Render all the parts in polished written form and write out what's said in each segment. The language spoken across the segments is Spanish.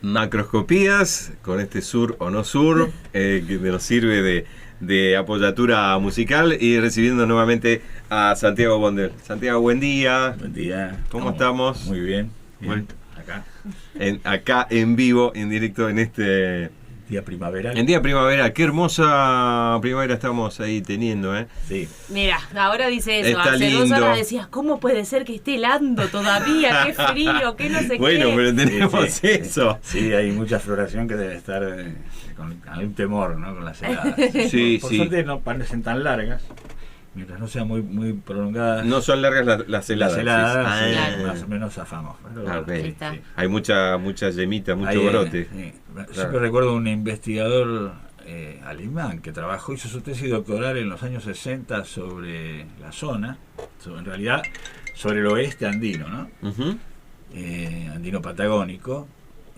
Macroscopías, con este sur o no sur, que nos sirve de apoyatura musical, y recibiendo nuevamente a Santiago Bondel. Santiago, buen día. Buen día. ¿Cómo estamos? Muy bien. Bueno, Acá. Acá en vivo, en directo, en este Día primaveral. en día primavera. Qué hermosa primavera estamos ahí teniendo, ¿eh? Sí. Mira, ahora dice eso. Está Hace 2 lindo. horas decías, ¿cómo puede ser que esté helando todavía? ¡Qué frío! ¡Qué no sé Bueno, qué! pero tenemos Sí. eso. Sí, hay mucha floración que debe estar con algún temor, ¿no? Con las heladas. Sí, por sí. suerte no parecen tan largas, mientras no sean muy prolongadas. No son largas las heladas. Las heladas, sí. sí, Claro. más o menos zafamos. Pero, Ah, ok. Ahí está. sí. Hay mucha yemita, mucho Ahí, brote. sí. Claro. Siempre recuerdo un investigador alemán que hizo su tesis doctoral en los años 60 sobre la zona, en realidad sobre el oeste andino, ¿no? Ujú. Andino patagónico,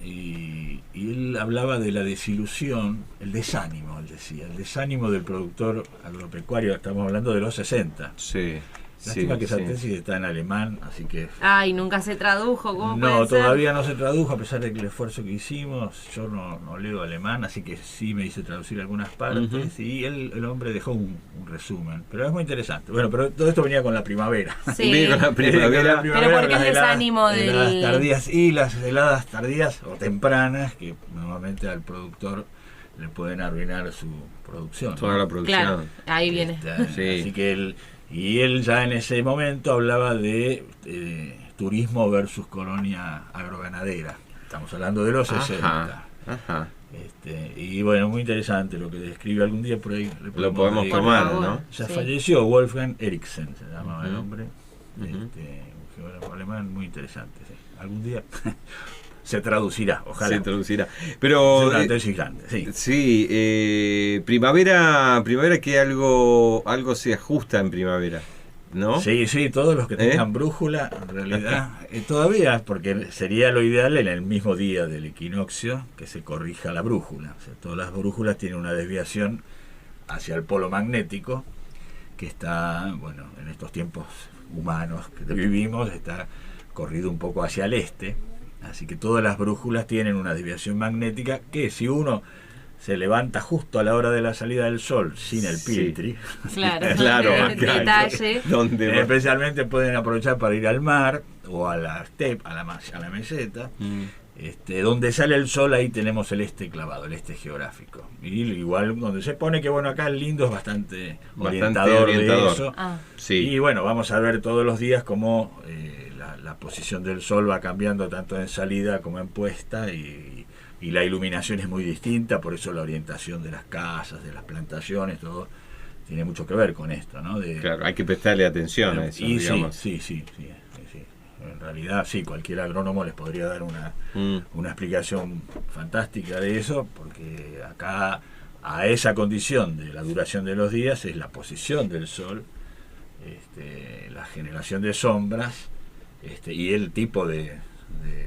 y él hablaba de la desilusión, el desánimo, él decía, el desánimo del productor agropecuario. Estamos hablando de los 60. Sí. Lástima que esa sí. tesis está en alemán, así que Ay, nunca se tradujo. ¿Cómo no, puede ser? todavía no se tradujo, a pesar de que el esfuerzo que hicimos. Yo no leo alemán, así que sí me hice traducir algunas partes. Ujú. Y el hombre dejó un resumen, pero es muy interesante. Bueno, pero todo esto venía con la primavera. Sí. Viene con la primavera. Pero ¿por qué las el desánimo heladas del...? tardías, y las heladas tardías o tempranas, que normalmente al productor le pueden arruinar su producción, Toda ¿no? la producción. Claro, ahí viene. Sí. Así que él ya en ese momento hablaba de turismo versus colonia agroganadera. Estamos hablando de los 60. Ajá. Y bueno, muy interesante lo que describe. Algún día por ahí Lo podemos dedicar. tomar, favor. ¿no? Ya Sí. falleció Wolfgang Eriksen, se llamaba el Ujú. hombre. Ujú. Un geógrafo alemán muy interesante. Sí. Algún día se traducirá, ojalá. Se introducirá. Pero Es una tesis grande, sí. sí, primavera que algo se ajusta en primavera, ¿no? Sí, todos los que tengan brújula, en realidad, todavía, porque sería lo ideal en el mismo día del equinoccio que se corrija la brújula. O sea, todas las brújulas tienen una desviación hacia el polo magnético, que está, bueno, en estos tiempos humanos que vivimos, está corrido un poco hacia el este. Así que todas las brújulas tienen una desviación magnética que, si uno se levanta justo a la hora de la salida del sol sin el Sí. piltri, Claro, Claro, detalle. ¿Dónde? especialmente pueden aprovechar para ir al mar o a la steppe, a la meseta. Donde sale el sol, ahí tenemos el este clavado, el este geográfico. Y igual donde se pone, que bueno, acá el lindo es bastante orientador de eso. Ah, Sí. Y bueno, vamos a ver todos los días cómo la posición del sol va cambiando tanto en salida como en puesta, y la iluminación es muy distinta, por eso la orientación de las casas, de las plantaciones, todo tiene mucho que ver con esto, ¿no? Claro, hay que prestarle atención a eso, Y digamos. sí. En realidad, sí, cualquier agrónomo les podría dar una explicación fantástica de eso, porque acá, a esa condición de la duración de los días, es la posición del sol, la generación de sombras, y el tipo de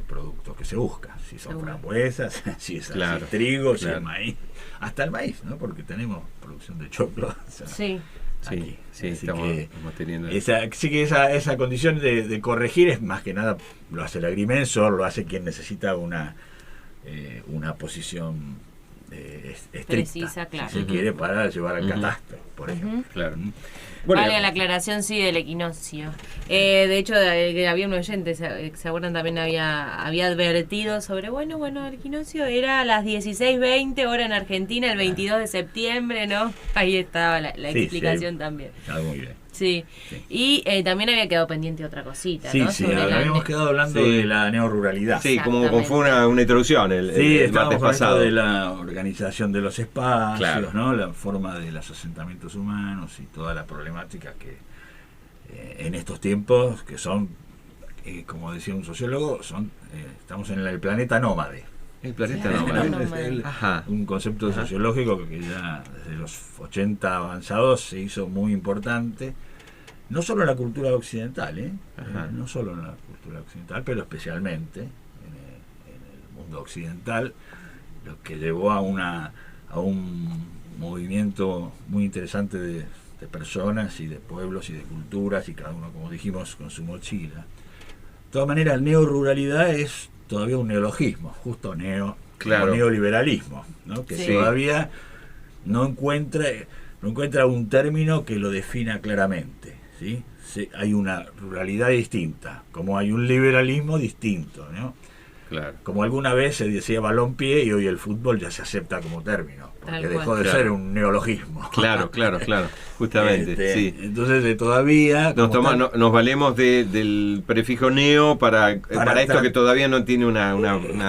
producto que se busca, si son Seguro. frambuesas, si es Claro, trigo, si claro. es maíz, hasta el maíz, ¿no? Porque tenemos producción de choclo. O sea, sí. aquí. Sí, Así estamos que teniendo. esa condición de corregir es más que nada, lo hace el agrimensor, lo hace quien necesita una posición estricta, Precisa, claro. si se quiere, para llevar al catastro, por ejemplo. Ujú. Claro. Vale la aclaración, sí, del equinoccio. De hecho, había un oyente, ¿se acuerdan? También había advertido sobre, bueno, el equinoccio era a las 16:20, hora en Argentina, el 22 de septiembre, ¿no? Ahí estaba la Sí, explicación sí, también. está muy bien. Sí. Sí. Y también había quedado pendiente otra cosita, Sí, ¿no? sí, Sobre la- habíamos quedado hablando Sí. de la neoruralidad. Sí, como fue una introducción el Sí, martes estábamos hablando pasado. de la organización de los espacios, Claro. ¿no? La forma de los asentamientos humanos y toda la problemática que en estos tiempos, que son, como decía un sociólogo, estamos en el planeta nómade. El planeta Sí, nómade. nómade. Ajá. Un concepto sociológico que ya desde los 80 avanzados se hizo muy importante, no solo en la cultura occidental, Ajá. no solo en la cultura occidental, pero especialmente en el mundo occidental, lo que llevó a un movimiento muy interesante de personas y de pueblos y de culturas, y cada uno, como dijimos, con su mochila. De todas maneras, neoruralidad es todavía un neologismo, justo Claro. como neoliberalismo, ¿no? Que Sí. todavía no encuentra un término que lo defina claramente, ¿sí? Hay una ruralidad distinta, como hay un liberalismo distinto, ¿no? Claro. Como alguna vez se decía balompié y hoy el fútbol ya se acepta como término, porque Tal dejó cual. de Claro. ser un neologismo. Claro, justamente, sí. Entonces todavía Nos valemos del prefijo neo para esto que todavía no tiene una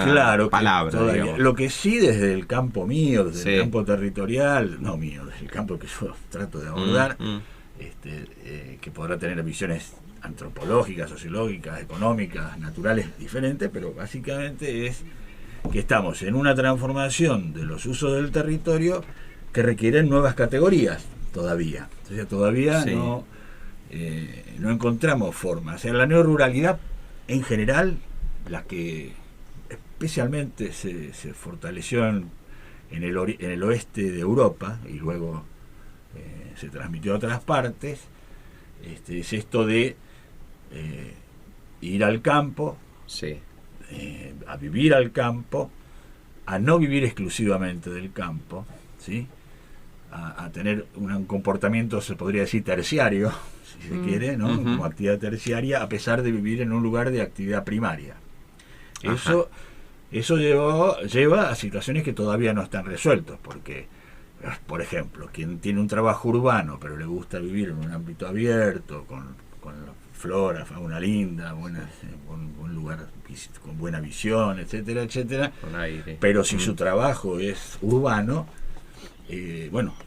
claro, palabra, todavía. digamos. Lo que sí desde el campo mío, desde Sí. el campo territorial, no mío, desde el campo que yo trato de abordar, Mm. que podrá tener visiones antropológicas, sociológicas, económicas, naturales diferentes, pero básicamente es que estamos en una transformación de los usos del territorio que requieren nuevas categorías todavía. O sea, todavía Sí. no encontramos formas. O sea, la neoruralidad en general, la que especialmente se fortaleció en el oeste de Europa y luego se transmitió a otras partes, es esto de ir al campo, Sí. a vivir al campo, a no vivir exclusivamente del campo, ¿sí? A tener un comportamiento, se podría decir, terciario, si se quiere, ¿no? Ujú. Como actividad terciaria, a pesar de vivir en un lugar de actividad primaria. Ajá. Eso lleva a situaciones que todavía no están resueltas, porque, por ejemplo, quien tiene un trabajo urbano, pero le gusta vivir en un ámbito abierto, con flora, fauna linda, buen lugar con buena visión, etcétera, etcétera, Con aire. pero si su trabajo es urbano,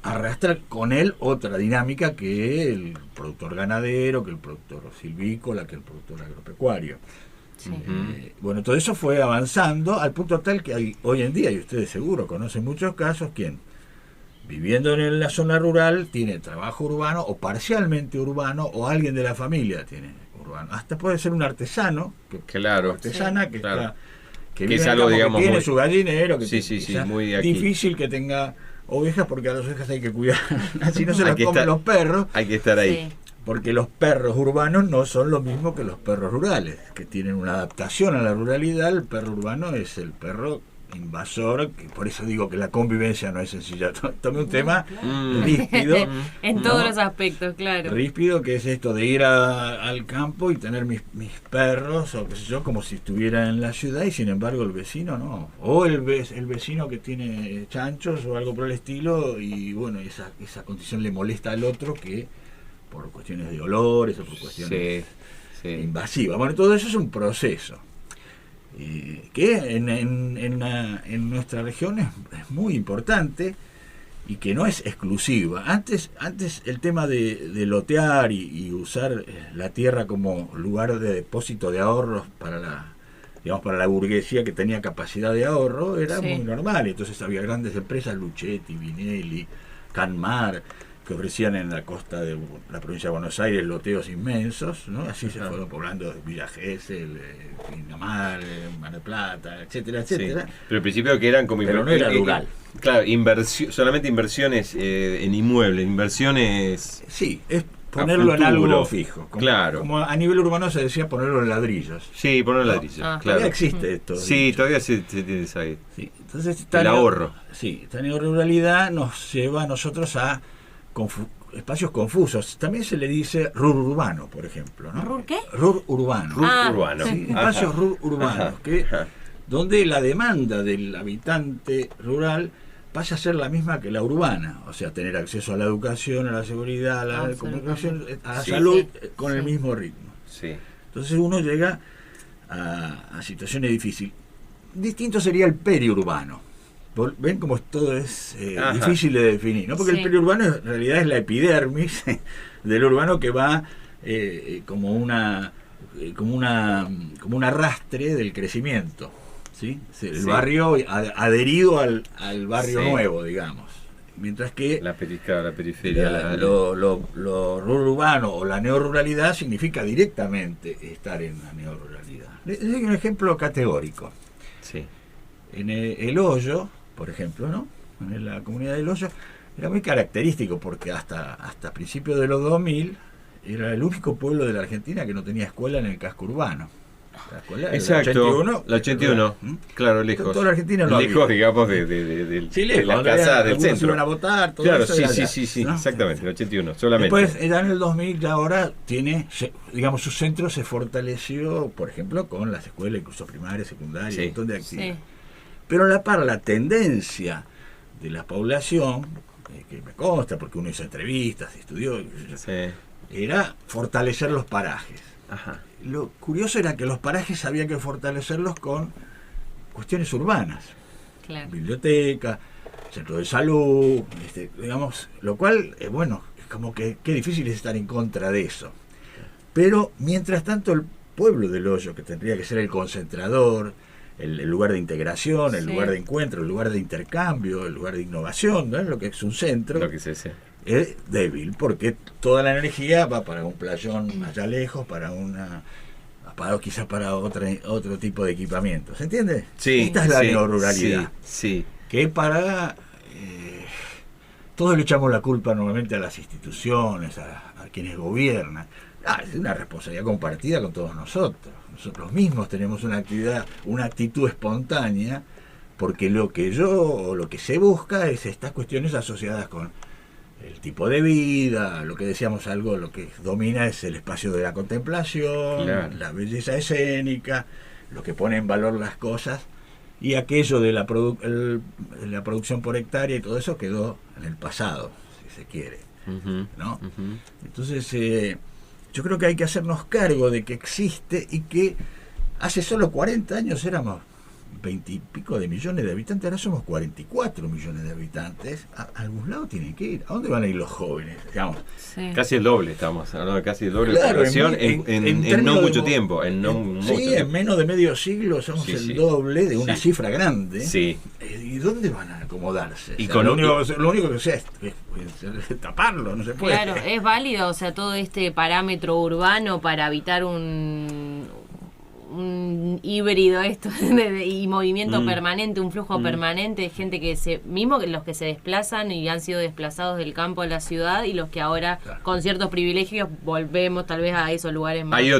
arrastra con él otra dinámica que el productor ganadero, que el productor silvícola, que el productor agropecuario. Sí. Todo eso fue avanzando al punto tal que hay, hoy en día, y ustedes seguro conocen muchos casos, quien viviendo en la zona rural tiene trabajo urbano o parcialmente urbano, o alguien de la familia tiene urbano. Hasta puede ser un artesano, Claro. artesana que claro. está Que vive es en el algo, campo, que digamos, tiene muy- su gallinero, que Sí, tiene- sí, quizás muy aquí. difícil que tenga ovejas, porque a las ovejas hay que cuidar, así no se Hay las que comen estar- los perros, Hay que estar ahí. Sí. porque los perros urbanos no son lo mismo que los perros rurales, que tienen una adaptación a la ruralidad. El perro urbano es el perro invasor, que por eso digo que la convivencia no es sencilla. Tomé un tema Mm. ríspido, En ¿no? todos los aspectos, claro. ríspido, que es esto de ir al campo y tener mis perros, o qué sé yo, como si estuviera en la ciudad, y sin embargo el vecino no. O el vecino que tiene chanchos o algo por el estilo, y bueno, esa condición le molesta al otro, que por cuestiones de olores o por cuestiones Sí. invasivas. Bueno, todo eso es un proceso que en nuestra región es muy importante y que no es exclusiva. Antes el tema de lotear y usar la tierra como lugar de depósito de ahorros para la burguesía que tenía capacidad de ahorro era Sí. muy normal. Entonces había grandes empresas, Luchetti, Vinelli, Canmar, que ofrecían en la costa de la provincia de Buenos Aires loteos inmensos, ¿no? Así se fueron poblando Villa Gesell, Pinamar, Mar del Plata, etcétera, Sí. etcétera. Pero al principio que eran como Pero no era rural. Claro, solamente inversiones en inmuebles, inversiones. Sí, es ponerlo en futuro. algo fijo. Claro. Como a nivel urbano se decía ponerlo en ladrillos. Sí, poner No. ladrillos, Ah. claro. Todavía existe esto. Sí, dicho. todavía se tiene esa ahí. Sí, entonces El ahorro. Sí, esta neoruralidad nos lleva a nosotros a espacios confusos. También se le dice urbano, por ejemplo, ¿no? ¿Rur qué? Urbano. Ah, Urbano. Sí, Ajá. espacios urbanos, Ajá. que Ajá. donde la demanda del habitante rural pasa a ser la misma que la urbana, o sea, tener acceso a la educación, a la seguridad, a la Absolutamente. comunicación, a la Sí. salud, Sí. con el Sí. mismo ritmo. Sí. Entonces uno llega a situaciones difíciles. Distinto sería el periurbano. ¿Ven cómo todo es Ajá. difícil de definir? ¿No? Porque Sí. el periurbano en realidad es la epidermis del urbano, que va como un arrastre del crecimiento. ¿Sí? El Sí. barrio adherido al barrio Sí. nuevo, digamos. Mientras que La periferia. lo urbano o la neoruralidad significa directamente estar en la neoruralidad. Les doy un ejemplo categórico. Sí. En el Hoyo, por ejemplo, ¿no? En la comunidad del Hoyo era muy característico, porque hasta principios de los 2000 era el único pueblo de la Argentina que no tenía escuela en el casco urbano. La escuela, Exacto, el 81. la 81, claro, lejos. Toda la Argentina lo lejos, había. digamos, de Sí, la lejos, casa del centro. Iban a votar, todo Claro, eso sí, era sí, allá, sí, ¿no? exactamente, el 81, solamente. Después, ya en el 2000, ya ahora tiene, digamos, su centro se fortaleció, por ejemplo, con las escuelas, incluso primaria, secundaria, Sí. un montón de actividades. Sí. Pero a la par, la tendencia de la población, que me consta, porque uno hizo entrevistas, estudió, Sí. era fortalecer los parajes. Ajá. Lo curioso era que los parajes había que fortalecerlos con cuestiones urbanas. Claro. Biblioteca, centro de salud, digamos, lo cual, bueno, es como que qué difícil es estar en contra de eso. Pero, mientras tanto, el pueblo del Hoyo, que tendría que ser el concentrador, el lugar de integración, el Sí. lugar de encuentro, el lugar de intercambio, el lugar de innovación, ¿no? Lo que es un centro, Lo que se dice. es débil, porque toda la energía va para un playón allá lejos, quizás para otro tipo de equipamiento. ¿Se entiende? Sí. Esta es la sí, neoruralidad. Sí, Que para... todos le echamos la culpa normalmente a las instituciones, a quienes gobiernan. Es una responsabilidad compartida con todos nosotros. Nosotros mismos tenemos una actitud espontánea, porque lo que se busca es estas cuestiones asociadas con el tipo de vida, lo que decíamos lo que domina es el espacio de la contemplación, Claro. la belleza escénica, lo que pone en valor las cosas, y aquello de la producción por hectárea y todo eso quedó en el pasado, si se quiere, Ujú, ¿no? ujú. Entonces, yo creo que hay que hacernos cargo de que existe y que hace solo 40 años éramos 20 y pico de millones de habitantes, ahora somos 44 millones de habitantes. A algún lado tienen que ir. ¿A dónde van a ir los jóvenes? Digamos, Sí. Casi el doble estamos hablando de casi el doble de Claro, población en en términos no de mucho tiempo. En no mucho sí, en tiempo. menos de medio siglo somos Sí, el sí. doble de una Sí. cifra grande. Sí, ¿Y dónde van a acomodarse? Y O sea, con lo, un- único que sea es taparlo, no se puede. Claro, es válido, o sea, todo este parámetro urbano para evitar un híbrido esto y movimiento permanente, un flujo permanente de gente mismo que los que se desplazan y han sido desplazados del campo a la ciudad y los que ahora Claro. con ciertos privilegios volvemos tal vez a esos lugares más hay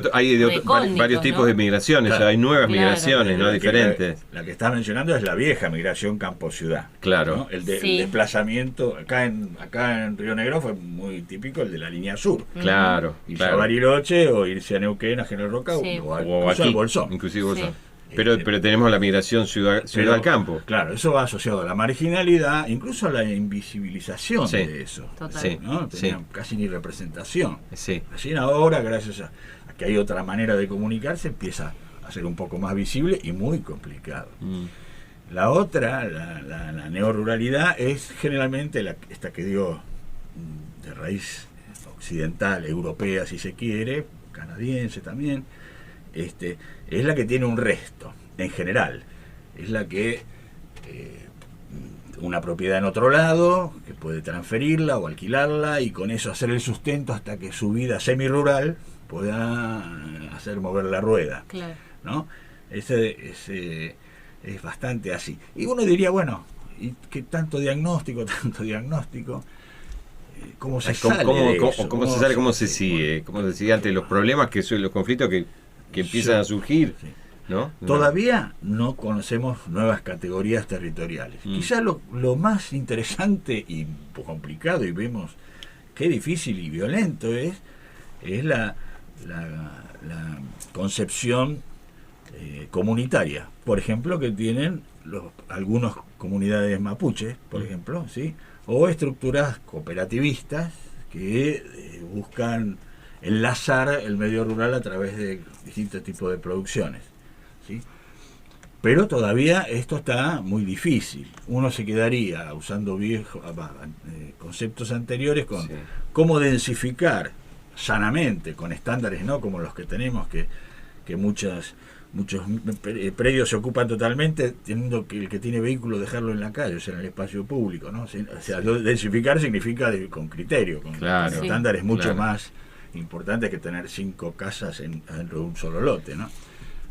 recónditos, varios tipos ¿no? de migraciones, Claro. hay nuevas Claro. migraciones, ¿no? Diferentes. La que estás mencionando es la vieja migración campo-ciudad. Claro. ¿no? El Sí. desplazamiento, acá en Río Negro fue muy típico el de la línea sur. Claro, Irse a claro. Bariloche o irse a Neuquén, a General Roca Sí. o O incluso aquí, al Bolsón. inclusive Bolsón. Sí. Pero tenemos la migración ciudad Pero, al campo. Claro, eso va asociado a la marginalidad, incluso a la invisibilización Sí. de eso. Total. Sí, ¿no? Tenían sí, casi ni representación. sí. Recién ahora, gracias a que hay otra manera de comunicarse, empieza a ser un poco más visible y muy complicado. Mm. La otra, la neoruralidad, es generalmente esta que digo de raíz occidental, europea si se quiere, canadiense también, es la que tiene un resto, en general. Es la que una propiedad en otro lado, que puede transferirla o alquilarla y con eso hacer el sustento hasta que su vida semirural pueda hacer mover la rueda, Claro. ¿no? Ese es bastante así. Y uno diría, bueno, ¿y qué tanto diagnóstico? ¿Cómo se sale de eso? ¿Cómo se sale? ¿Cómo se sigue? Como decía antes, los problemas los conflictos que empiezan a surgir, Sí. ¿no? Todavía no conocemos nuevas categorías territoriales. Quizá lo más interesante y complicado, y vemos qué difícil y violento es la concepción comunitaria, por ejemplo, que tienen algunas comunidades mapuches, por ejemplo, ¿sí? O estructuras cooperativistas que buscan enlazar el medio rural a través de distintos tipos de producciones, ¿sí? Pero todavía esto está muy difícil. Uno se quedaría usando conceptos anteriores con Sí. cómo densificar sanamente, con estándares no como los que tenemos, que muchos predios se ocupan totalmente, teniendo que el que tiene vehículo dejarlo en la calle, o sea, en el espacio público, ¿no? O sea, densificar significa con criterio, con Claro. Sí. estándares mucho Claro. más importantes que tener 5 casas dentro de un solo lote, ¿no?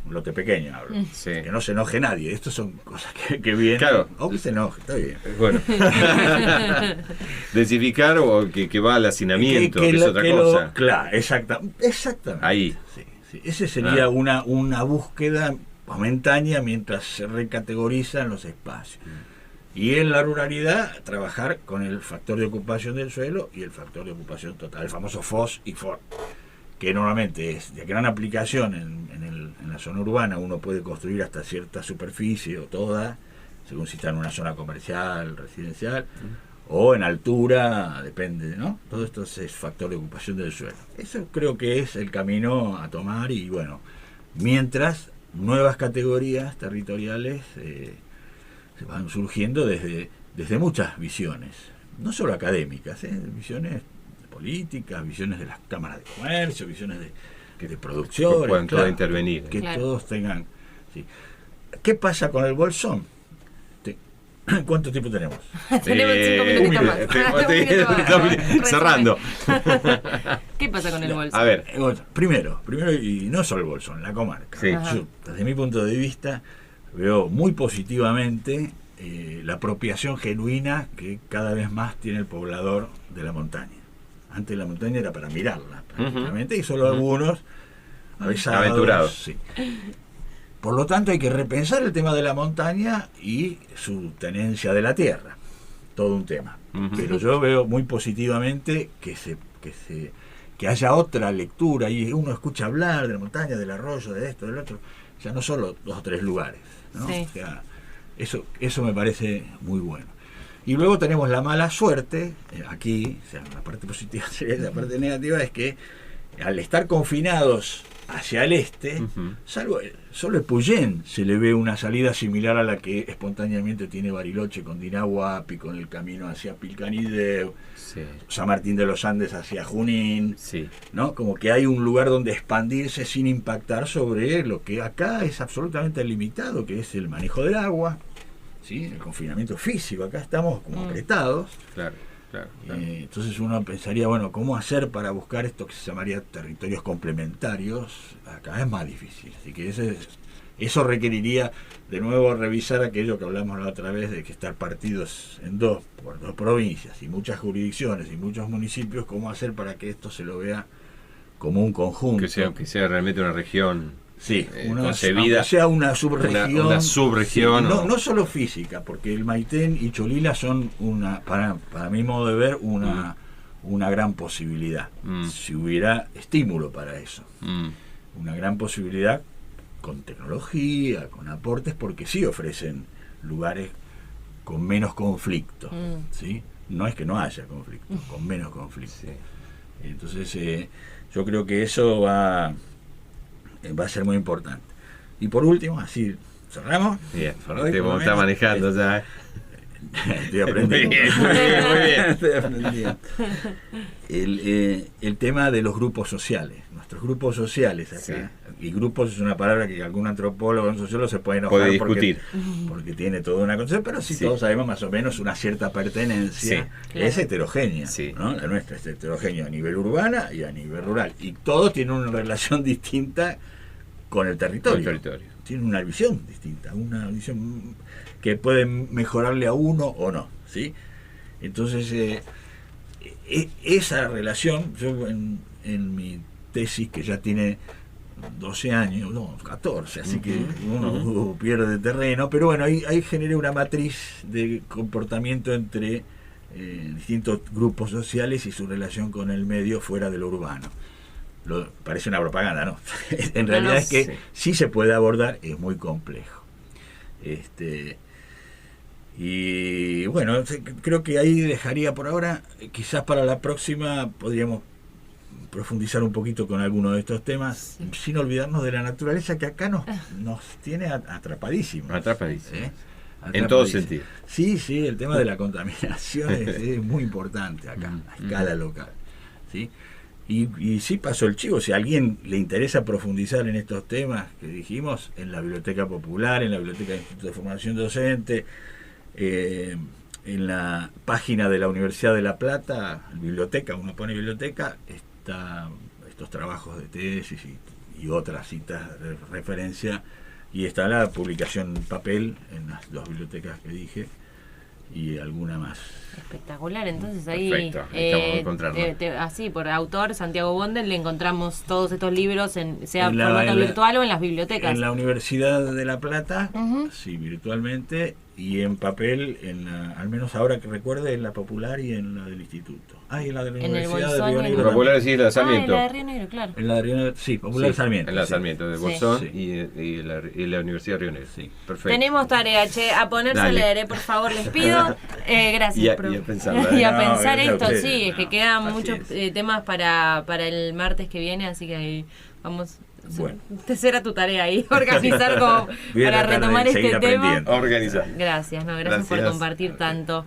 Un lote pequeño, hablo. Sí. Que no se enoje nadie. Estas son cosas que vienen. Claro. O que se enoje, está bien. Bueno. Densificar o que va al hacinamiento, que es otra cosa. Claro, exactamente. Ahí. Sí, Sí, ese sería una búsqueda momentánea mientras se recategorizan los espacios. Y en la ruralidad, trabajar con el factor de ocupación del suelo y el factor de ocupación total, el famoso FOS y FOR, que normalmente es de gran aplicación en la zona urbana. Uno puede construir hasta cierta superficie o toda, según si está en una zona comercial, residencial, o en altura, depende, ¿no? Todo esto es factor de ocupación del suelo. Eso creo que es el camino a tomar, y bueno, mientras nuevas categorías territoriales se van surgiendo desde muchas visiones, no solo académicas, visiones políticas, visiones de las cámaras de comercio, visiones de producción, que puedan todos intervenir. Que todos tengan... Sí. ¿Qué pasa con el bolsón? ¿Cuánto tiempo tenemos? Tenemos 5 minutitos más. Cerrando. ¿Qué pasa con el bolsón? A ver. Primero, y no solo el bolsón, la comarca. Sí. Yo, desde mi punto de vista, veo muy positivamente la apropiación genuina que cada vez más tiene el poblador de la montaña. Antes la montaña era para mirarla, prácticamente, y solo algunos avisados, aventurados. Sí. Por lo tanto, hay que repensar el tema de la montaña y su tenencia de la tierra. Todo un tema. Pero yo veo muy positivamente que haya otra lectura, y uno escucha hablar de la montaña, del arroyo, de esto, del otro, ya no solo 2 o 3 lugares, ¿no? Sí. O sea, eso me parece muy bueno. Y luego tenemos la mala suerte, aquí, o sea, la parte positiva sería, la parte negativa es que al estar confinados hacia el este, solo Epuyén se le ve una salida similar a la que espontáneamente tiene Bariloche con Dinahuapi, con el camino hacia Pilcanideu, San Martín de los Andes hacia Junín, ¿no? Como que hay un lugar donde expandirse sin impactar sobre lo que acá es absolutamente limitado, que es el manejo del agua, ¿sí? El confinamiento físico. Acá estamos como apretados. Claro. Entonces uno pensaría, bueno, ¿cómo hacer para buscar esto que se llamaría territorios complementarios? Acá es más difícil. Así que eso requeriría de nuevo revisar aquello que hablamos la otra vez, de que estar partidos por dos provincias y muchas jurisdicciones y muchos municipios. ¿Cómo hacer para que esto se lo vea como un conjunto? Que sea realmente una región. Sí, concebida, sea una subregión. Una subregión. Sí, no solo física, porque el Maitén y Cholila son para mi modo de ver, una gran posibilidad. Si hubiera estímulo para eso. Una gran posibilidad con tecnología, con aportes, porque sí ofrecen lugares con menos conflicto. ¿Sí? No es que no haya conflicto, con menos conflicto. Sí. Entonces, yo creo que eso va a ser muy importante. Y por último, así cerramos. Bien, te está manejando ya. Estoy aprendiendo. Muy bien. Estoy aprendiendo. El tema de los grupos sociales. Nuestros grupos sociales acá. Y grupos es una palabra que algún antropólogo o un sociólogo se puede enojar, puede discutir. Porque tiene toda una concepción, pero sí todos sabemos más o menos una cierta pertenencia. Es heterogénea, ¿no? La nuestra es heterogénea a nivel urbana y a nivel rural. Y todos tienen una relación distinta con el territorio. Tienen una visión distinta, una visión que puede mejorarle a uno o no, ¿sí? Entonces, esa relación, yo en mi tesis, que ya tiene 12 años, no, 14, así que uno pierde terreno, pero bueno, ahí generé una matriz de comportamiento entre distintos grupos sociales y su relación con el medio fuera de lo urbano. Parece una propaganda, ¿no? En realidad es que sí se puede abordar, es muy complejo. Y bueno, creo que ahí dejaría por ahora. Quizás para la próxima podríamos profundizar un poquito con alguno de estos temas, sin olvidarnos de la naturaleza, que acá nos tiene atrapadísimos. En todo sentido. Sí, el tema de la contaminación es muy importante acá, a escala local. ¿Sí? Y sí pasó el chivo. Si a alguien le interesa profundizar en estos temas que dijimos, en la Biblioteca Popular, en la Biblioteca del Instituto de Formación Docente, en la página de la Universidad de La Plata, biblioteca, uno pone biblioteca, está estos trabajos de tesis y otras citas de referencia, y está la publicación en papel en las 2 bibliotecas que dije. y alguna más. Espectacular, entonces ahí, Perfecto, ahí estamos encontrando. Así, por autor Santiago Bondel, le encontramos todos estos libros, sea En formato la- virtual o en las bibliotecas. En la Universidad de La Plata, Ujú. sí, virtualmente, y en papel, al menos ahora que recuerde, en la Popular y en la del Instituto. Y en la de la En el Universidad de Bolsón y Río en Negro. el- Popular sí, la de Ah, Sarmiento. la de Río Negro, claro. En la de Río Negro, sí, Popular Sí, Sarmiento. en la sí. Sarmiento de Sí. Bolsón Sí. y la Universidad de Río Negro. Sí. Perfecto. Tenemos tarea, che, a ponerse Dale. a leer, por favor, les pido. Gracias, Y a profe. pensarla, Y a No, pensar gracias a esto, ustedes. sí, es que No, quedan así muchos es. temas para el martes que viene, así que ahí vamos. Bueno. Será tu tarea ahí, organizar como Voy a para tratar de retomar seguir este tema. aprendiendo. Organiza. Gracias, no, gracias por Gracias. compartir tanto.